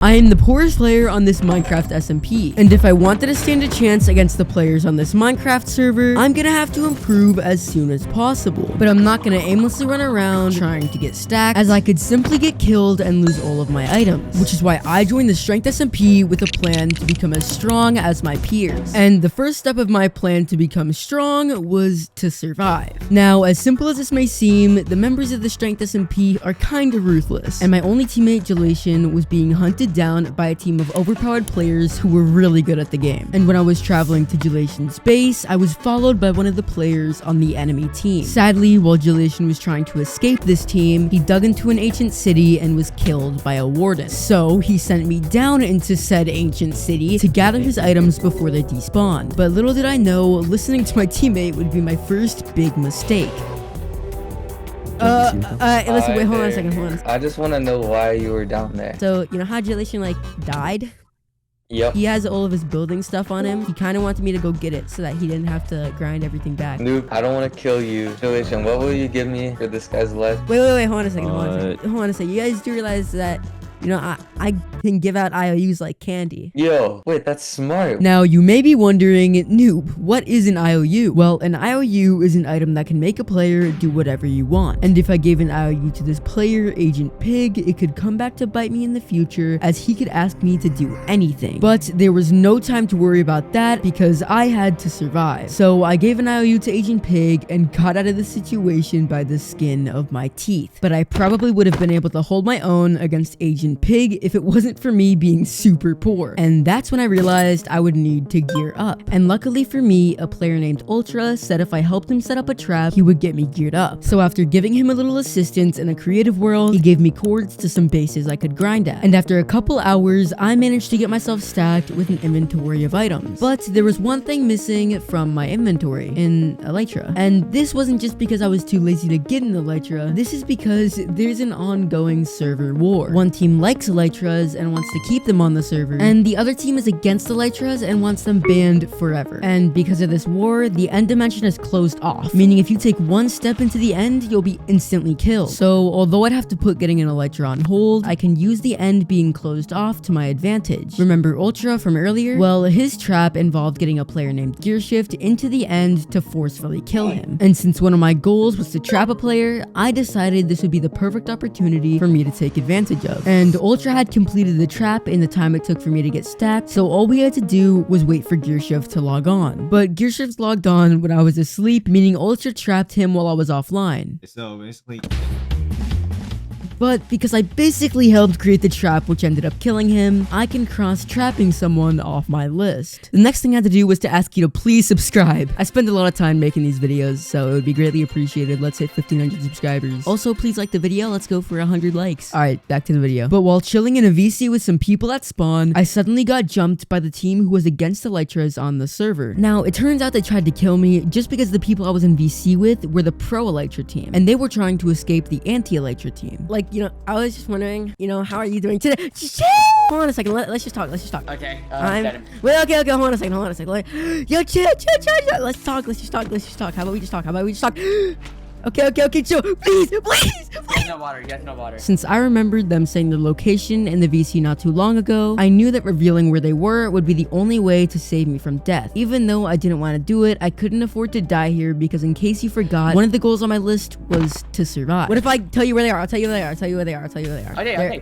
I am the poorest player on this Minecraft SMP, and if I wanted to stand a chance against the players on this Minecraft server, I'm gonna have to improve as soon as possible. But I'm not gonna aimlessly run around trying to get stacked, as I could simply get killed and lose all of my items, which is why I joined the Strength SMP with a plan to become as strong as my peers. And the first step of my plan to become strong was to survive. Now, as simple as this may seem, the members of the Strength SMP are kinda ruthless, and my only teammate, Gelation, was being hunted down by a team of overpowered players who were really good at the game. And when I was traveling to Gelation's base, I was followed by one of the players on the enemy team. Sadly, while Gelation was trying to escape this team, he dug into an ancient city and was killed by a warden. So he sent me down into said ancient city to gather his items before they despawned. But little did I know, listening to my teammate would be my first big mistake. Listen, wait, hold on a second. I just want to know why you were down there. So, you know how Gelation, died? Yep. He has all of his building stuff on him. He kind of wanted me to go get it so that he didn't have to grind everything back. Noob, I don't want to kill you. Gelation, what will you give me for this guy's life? Wait, hold on a second. Hold on a second. You guys do realize that, you know, I can give out IOUs like candy. Yo, wait, that's smart. Now, you may be wondering, Noob, what is an IOU? Well, an IOU is an item that can make a player do whatever you want. And if I gave an IOU to this player, Agent Pig, it could come back to bite me in the future, as he could ask me to do anything. But there was no time to worry about that because I had to survive. So I gave an IOU to Agent Pig and got out of the situation by the skin of my teeth. But I probably would have been able to hold my own against Agent Pig if it wasn't for me being super poor. And that's when I realized I would need to gear up. And luckily for me, a player named Ultra said if I helped him set up a trap, he would get me geared up. So after giving him a little assistance in a creative world, he gave me cords to some bases I could grind at. And after a couple hours, I managed to get myself stacked with an inventory of items. But there was one thing missing from my inventory, an elytra. And this wasn't just because I was too lazy to get an elytra, this is because there's an ongoing server war. One team likes elytras and wants to keep them on the server, and the other team is against elytras and wants them banned forever. And because of this war, the end dimension is closed off, meaning if you take one step into the end, you'll be instantly killed. So although I'd have to put getting an elytra on hold, I can use the end being closed off to my advantage. Remember Ultra from earlier? Well, his trap involved getting a player named Gearshift into the end to forcefully kill him. And since one of my goals was to trap a player, I decided this would be the perfect opportunity for me to take advantage of. And Ultra had completed the trap in the time it took for me to get stacked, so all we had to do was wait for Gearshift to log on. But Gearshift logged on when I was asleep, meaning Ultra trapped him while I was offline. So basically, But because I basically helped create the trap which ended up killing him, I can cross trapping someone off my list. The next thing I had to do was to ask you to please subscribe. I spend a lot of time making these videos, so it would be greatly appreciated. Let's hit 1,500 subscribers. Also, please like the video. Let's go for 100 likes. Alright, back to the video. But while chilling in a VC with some people at spawn, I suddenly got jumped by the team who was against elytras on the server. Now, it turns out they tried to kill me just because the people I was in VC with were the pro elytra team, and they were trying to escape the anti-elytra team. You know, I was just wondering, you know, how are you doing today? Hold on a second, let's just talk. Okay, Wait, okay, hold on a second. Yo, chill. Let's talk. How about we just talk? Okay, chill. Please. no water. Since I remembered them saying the location in the VC not too long ago, I knew that revealing where they were would be the only way to save me from death. Even though I didn't want to do it, I couldn't afford to die here because in case you forgot, one of the goals on my list was to survive. What if I tell you where they are? I'll tell you where they are. Okay,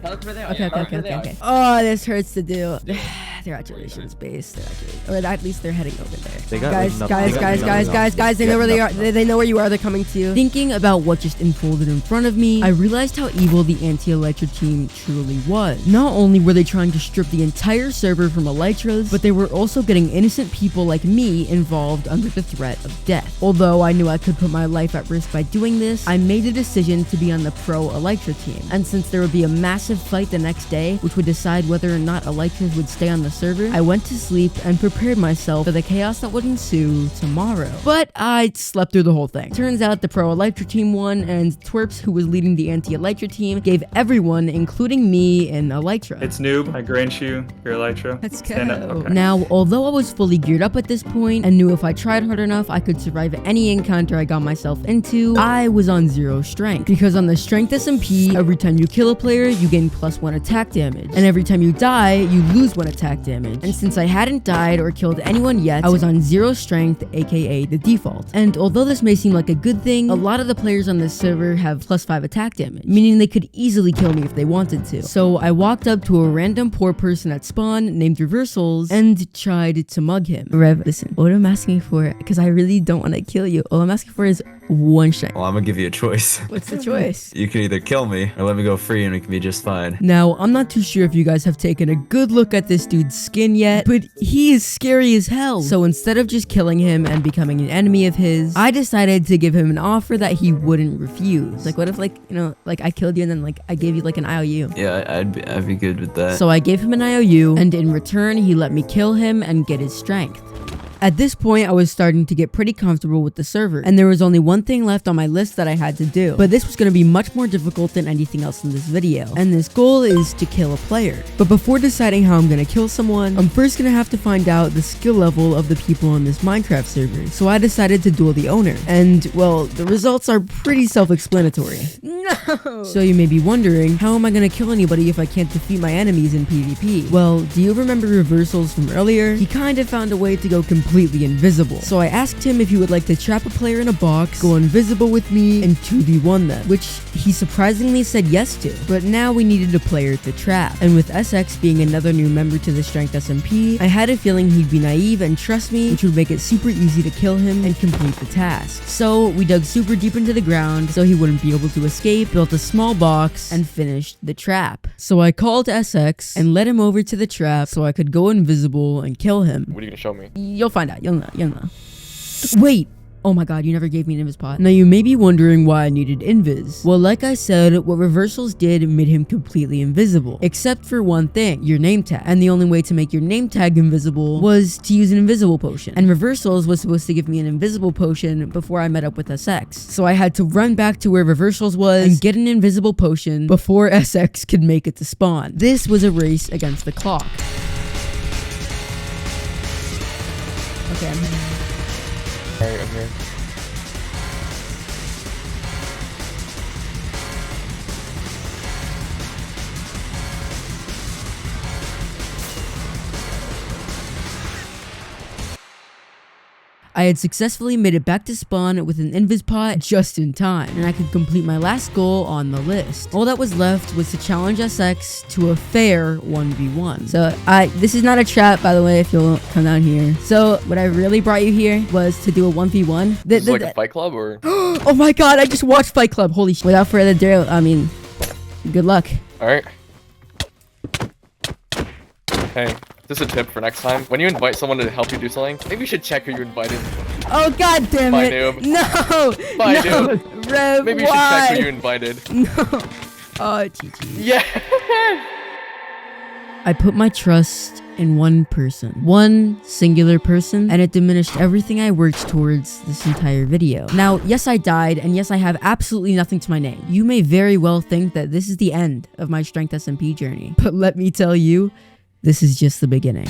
tell us where they are. Okay. Oh, this hurts to do. They're at Gelation's base. Or at least they're heading over there. Guys, they know where they are. They know where you are. They're coming to you. Thinking about what just unfolded in front of me, I realized how evil the anti-elytra team truly was. Not only were they trying to strip the entire server from elytras, but they were also getting innocent people like me involved under the threat of death. Although I knew I could put my life at risk by doing this, I made a decision to be on the pro elytra team. And since there would be a massive fight the next day, which would decide whether or not elytras would stay on the the server, I went to sleep and prepared myself for the chaos that would ensue tomorrow. But I slept through the whole thing. Turns out the pro Elytra team won, and Twerps, who was leading the anti-Elytra team, gave everyone, including me, an Elytra. It's noob. I grant you your Elytra. Let's go. Stand up. Okay. Now, although I was fully geared up at this point and knew if I tried hard enough I could survive any encounter I got myself into, I was on 0 strength. Because on the Strength SMP, every time you kill a player, you gain +1 attack damage. And every time you die, you lose 1 attack damage. And since I hadn't died or killed anyone yet, I was on 0 strength, aka the default. And although this may seem like a good thing, a lot of the players on this server have +5 attack damage, meaning they could easily kill me if they wanted to. So I walked up to a random poor person at spawn named Reversals and tried to mug him. Rev, listen, what I'm asking for, because I really don't want to kill you, all I'm asking for is 1 strength. Well, I'm gonna give you a choice. What's the choice? You can either kill me or let me go free and we can be just fine. Now, I'm not too sure if you guys have taken a good look at this dude's skin yet, but he is scary as hell. So instead of just killing him and becoming an enemy of his, I decided to give him an offer that he wouldn't refuse. Like, what if, like, you know, like I killed you and then like I gave you like an IOU? Yeah, I'd be good with that. So I gave him an IOU, and in return, he let me kill him and get his strength. At this point, I was starting to get pretty comfortable with the server, and there was only one thing left on my list that I had to do. But this was going to be much more difficult than anything else in this video, and this goal is to kill a player. But before deciding how I'm going to kill someone, I'm first going to have to find out the skill level of the people on this Minecraft server. So I decided to duel the owner, and well, the results are pretty self-explanatory. No! So you may be wondering, how am I going to kill anybody if I can't defeat my enemies in PvP? Well, do you remember Reversals from earlier? He kind of found a way to go completely invisible. So I asked him if he would like to trap a player in a box, go invisible with me, and 2v1 them, which he surprisingly said yes to. But now we needed a player to trap. And with SX being another new member to the Strength SMP, I had a feeling he'd be naive and trust me, which would make it super easy to kill him and complete the task. So we dug super deep into the ground so he wouldn't be able to escape, built a small box, and finished the trap. So I called SX and led him over to the trap so I could go invisible and kill him. What are you gonna show me? You'll find out. You'll know. Wait. Oh my god, you never gave me an invis pot. Now you may be wondering why I needed invis. Well, like I said, what Reversals did made him completely invisible. Except for one thing, your name tag. And the only way to make your name tag invisible was to use an invisible potion. And Reversals was supposed to give me an invisible potion before I met up with SX. So I had to run back to where Reversals was and get an invisible potion before SX could make it to spawn. This was a race against the clock. Okay, I'm here. Alright, I'm here. I had successfully made it back to spawn with an invis pot just in time, and I could complete my last goal on the list. All that was left was to challenge SX to a fair 1v1. So this is not a trap, by the way, if you'll come down here. So what I really brought you here was to do a 1v1. This is like a Fight Club or? Oh my god, I just watched Fight Club. Holy shit. Without further ado, I mean, good luck. Alright. Hey, this is a tip for next time. When you invite someone to help you do something, maybe you should check who you invited. Oh god damn Bye, it. noob. No! Bye, no. noob. Rev, Maybe you should check who you invited. No. Oh, GG. Yeah! I put my trust in one person. One singular person, and it diminished everything I worked towards this entire video. Now, yes, I died, and yes, I have absolutely nothing to my name. You may very well think that this is the end of my Strength SMP journey, but let me tell you, this is just the beginning.